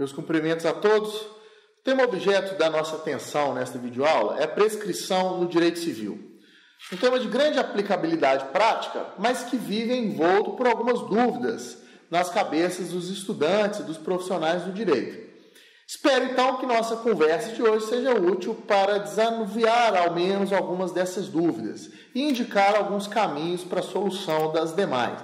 Meus cumprimentos a todos. O tema objeto da nossa atenção nesta videoaula é a prescrição no direito civil. Um tema de grande aplicabilidade prática, mas que vive envolto por algumas dúvidas nas cabeças dos estudantes e dos profissionais do direito. Espero, então, que nossa conversa de hoje seja útil para desanuviar, ao menos, algumas dessas dúvidas e indicar alguns caminhos para a solução das demais.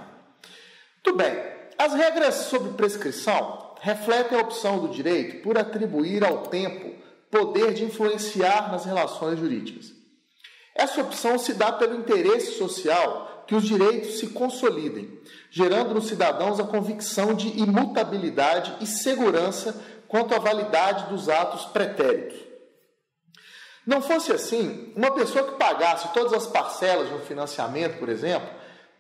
Muito bem, as regras sobre prescrição refletem a opção do direito por atribuir ao tempo poder de influenciar nas relações jurídicas. Essa opção se dá pelo interesse social que os direitos se consolidem, gerando nos cidadãos a convicção de imutabilidade e segurança quanto à validade dos atos pretéritos. Não fosse assim, uma pessoa que pagasse todas as parcelas de um financiamento, por exemplo,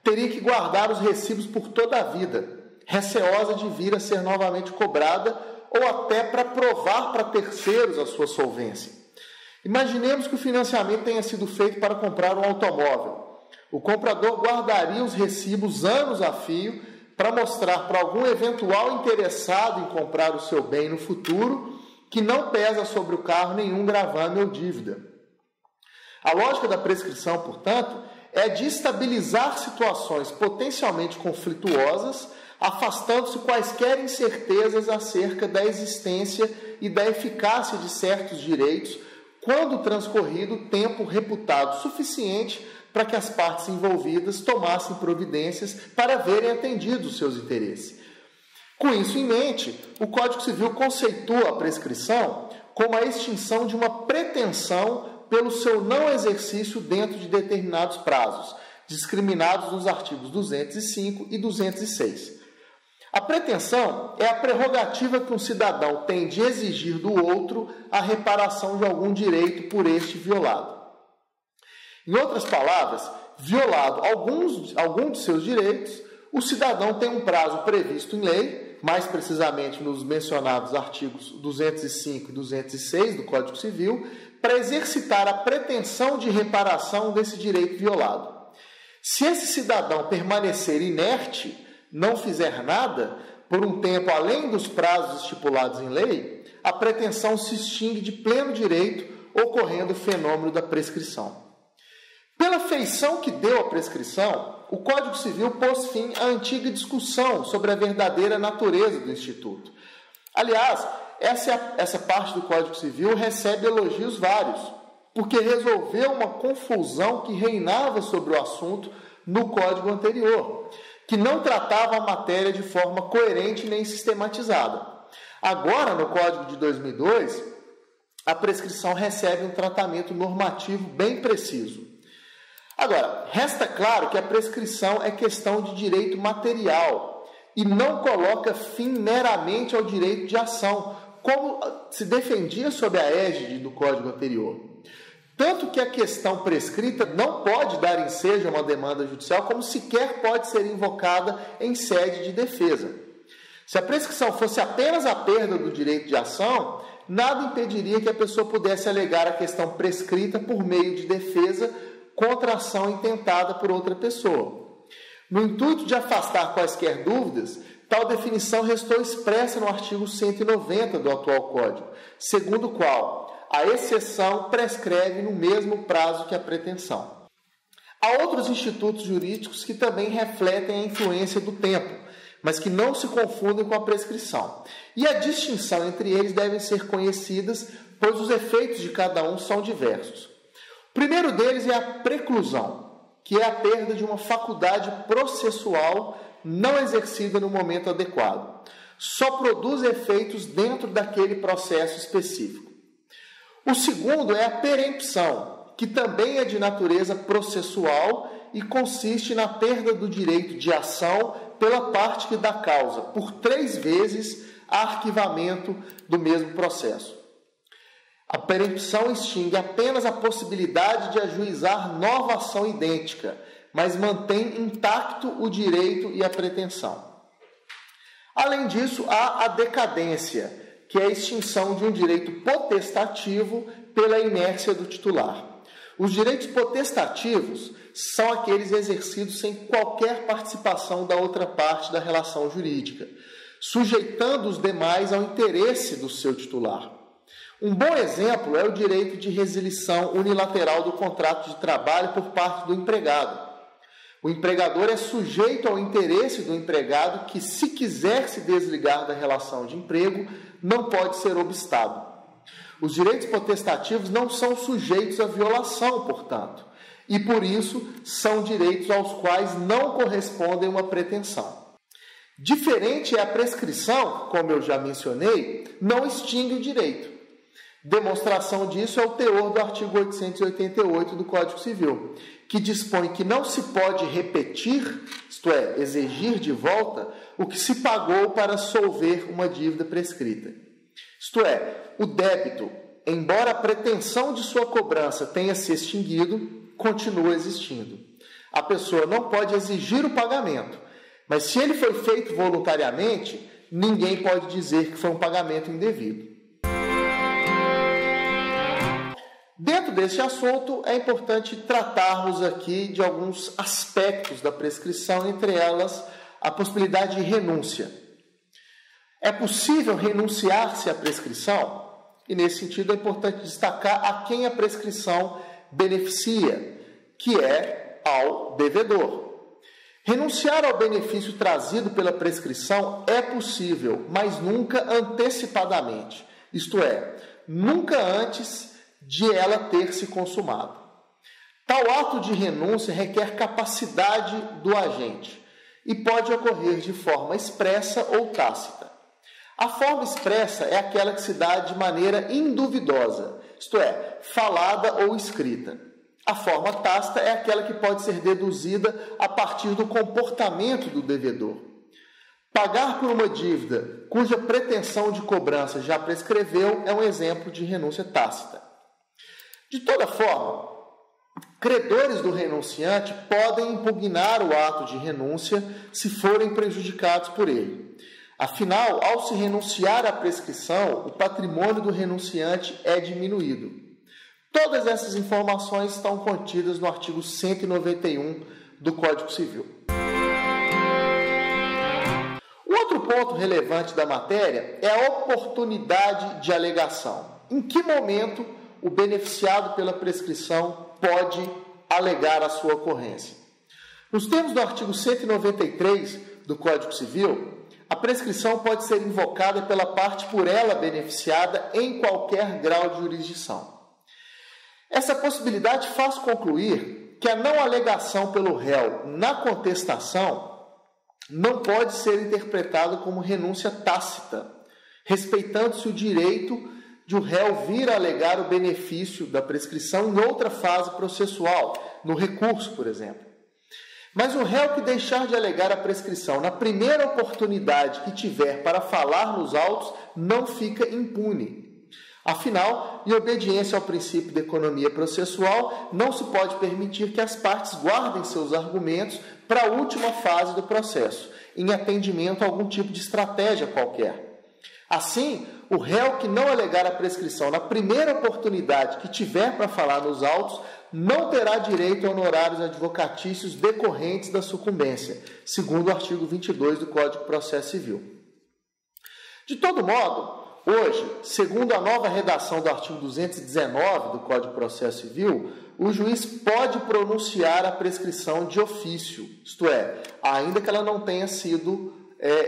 teria que guardar os recibos por toda a vida, receosa de vir a ser novamente cobrada ou até para provar para terceiros a sua solvência. Imaginemos que o financiamento tenha sido feito para comprar um automóvel. O comprador guardaria os recibos anos a fio para mostrar para algum eventual interessado em comprar o seu bem no futuro que não pesa sobre o carro nenhum gravame ou dívida. A lógica da prescrição, portanto, é de estabilizar situações potencialmente conflituosas, afastando-se quaisquer incertezas acerca da existência e da eficácia de certos direitos quando transcorrido tempo reputado suficiente para que as partes envolvidas tomassem providências para verem atendidos os seus interesses. Com isso em mente, o Código Civil conceitua a prescrição como a extinção de uma pretensão pelo seu não exercício dentro de determinados prazos, discriminados nos artigos 205 e 206. A pretensão é a prerrogativa que um cidadão tem de exigir do outro a reparação de algum direito por este violado. Em outras palavras, violado algum de seus direitos, o cidadão tem um prazo previsto em lei, mais precisamente nos mencionados artigos 205 e 206 do Código Civil, para exercitar a pretensão de reparação desse direito violado. Se esse cidadão permanecer inerte, não fizer nada, por um tempo além dos prazos estipulados em lei, a pretensão se extingue de pleno direito, ocorrendo o fenômeno da prescrição. Pela feição que deu à prescrição, o Código Civil pôs fim à antiga discussão sobre a verdadeira natureza do instituto. Aliás, essa parte do Código Civil recebe elogios vários, porque resolveu uma confusão que reinava sobre o assunto no Código anterior, que não tratava a matéria de forma coerente nem sistematizada. Agora, no Código de 2002, a prescrição recebe um tratamento normativo bem preciso. Agora, resta claro que a prescrição é questão de direito material e não coloca fim meramente ao direito de ação, como se defendia sob a égide do Código anterior. Tanto que a questão prescrita não pode dar ensejo a uma demanda judicial, como sequer pode ser invocada em sede de defesa. Se a prescrição fosse apenas a perda do direito de ação, nada impediria que a pessoa pudesse alegar a questão prescrita por meio de defesa contra a ação intentada por outra pessoa. No intuito de afastar quaisquer dúvidas, tal definição restou expressa no artigo 190 do atual Código, segundo o qual a exceção prescreve no mesmo prazo que a pretensão. Há outros institutos jurídicos que também refletem a influência do tempo, mas que não se confundem com a prescrição. E a distinção entre eles devem ser conhecidas, pois os efeitos de cada um são diversos. O primeiro deles é a preclusão, que é a perda de uma faculdade processual não exercida no momento adequado. Só produz efeitos dentro daquele processo específico. O segundo é a perempção, que também é de natureza processual e consiste na perda do direito de ação pela parte que dá causa, por 3 vezes arquivamento do mesmo processo. A perempção extingue apenas a possibilidade de ajuizar nova ação idêntica, mas mantém intacto o direito e a pretensão. Além disso, há a decadência, que é a extinção de um direito potestativo pela inércia do titular. Os direitos potestativos são aqueles exercidos sem qualquer participação da outra parte da relação jurídica. sujeitando os demais ao interesse do seu titular. Um bom exemplo é o direito de resilição unilateral do contrato de trabalho por parte do empregado. O empregador é sujeito ao interesse do empregado que, se quiser se desligar da relação de emprego, não pode ser obstado. Os direitos potestativos não são sujeitos à violação, portanto, e por isso são direitos aos quais não correspondem uma pretensão. Diferente é a prescrição, como eu já mencionei, não extingue o direito. Demonstração disso é o teor do artigo 888 do Código Civil, que dispõe que não se pode repetir, isto é, exigir de volta, o que se pagou para solver uma dívida prescrita. Isto é, o débito, embora a pretensão de sua cobrança tenha se extinguido, continua existindo. A pessoa não pode exigir o pagamento, mas se ele foi feito voluntariamente, ninguém pode dizer que foi um pagamento indevido. Dentro deste assunto, é importante tratarmos aqui de alguns aspectos da prescrição, entre elas a possibilidade de renúncia. É possível renunciar-se à prescrição? E nesse sentido é importante destacar a quem a prescrição beneficia, que é ao devedor. Renunciar ao benefício trazido pela prescrição é possível, mas nunca antecipadamente, isto é, nunca antes de ela ter se consumado. Tal ato de renúncia requer capacidade do agente e pode ocorrer de forma expressa ou tácita. A forma expressa é aquela que se dá de maneira induvidosa, isto é, falada ou escrita. A forma tácita é aquela que pode ser deduzida a partir do comportamento do devedor. Pagar por uma dívida cuja pretensão de cobrança já prescreveu é um exemplo de renúncia tácita. De toda forma, credores do renunciante podem impugnar o ato de renúncia se forem prejudicados por ele. Afinal, ao se renunciar à prescrição, o patrimônio do renunciante é diminuído. Todas essas informações estão contidas no artigo 191 do Código Civil. O outro ponto relevante da matéria é a oportunidade de alegação. Em que momento o beneficiado pela prescrição pode alegar a sua ocorrência? Nos termos do artigo 193 do Código Civil, a prescrição pode ser invocada pela parte por ela beneficiada em qualquer grau de jurisdição. Essa possibilidade faz concluir que a não alegação pelo réu na contestação não pode ser interpretada como renúncia tácita, respeitando-se o direito de o réu vir a alegar o benefício da prescrição em outra fase processual, no recurso, por exemplo. Mas o réu que deixar de alegar a prescrição na primeira oportunidade que tiver para falar nos autos não fica impune. Afinal, em obediência ao princípio da economia processual, não se pode permitir que as partes guardem seus argumentos para a última fase do processo, em atendimento a algum tipo de estratégia qualquer. Assim, o réu que não alegar a prescrição na primeira oportunidade que tiver para falar nos autos não terá direito a honorários advocatícios decorrentes da sucumbência, segundo o artigo 22 do Código de Processo Civil. De todo modo, hoje, segundo a nova redação do artigo 219 do Código de Processo Civil, o juiz pode pronunciar a prescrição de ofício, isto é, ainda que ela não tenha sido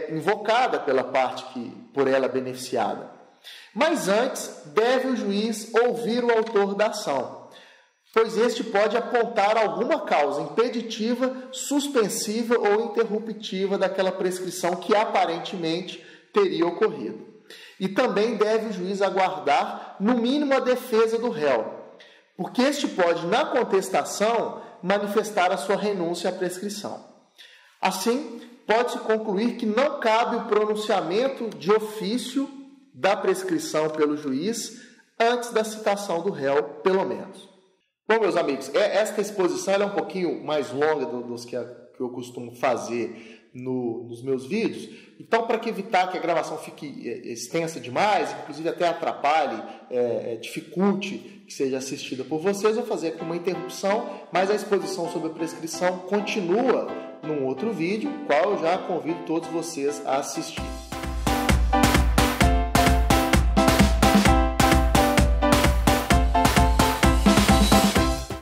invocada pela parte por ela beneficiada. Mas antes, deve o juiz ouvir o autor da ação, pois este pode apontar alguma causa impeditiva, suspensiva ou interruptiva daquela prescrição que aparentemente teria ocorrido. E também deve o juiz aguardar, no mínimo, a defesa do réu, porque este pode, na contestação, manifestar a sua renúncia à prescrição. Assim, pode-se concluir que não cabe o pronunciamento de ofício da prescrição pelo juiz antes da citação do réu, pelo menos. Bom, meus amigos, esta exposição é um pouquinho mais longa dos que eu costumo fazer nos meus vídeos. Então, para evitar que a gravação fique extensa demais, inclusive até atrapalhe, dificulte que seja assistida por vocês, eu vou fazer aqui uma interrupção, mas a exposição sobre a prescrição continua num outro vídeo, qual eu já convido todos vocês a assistir.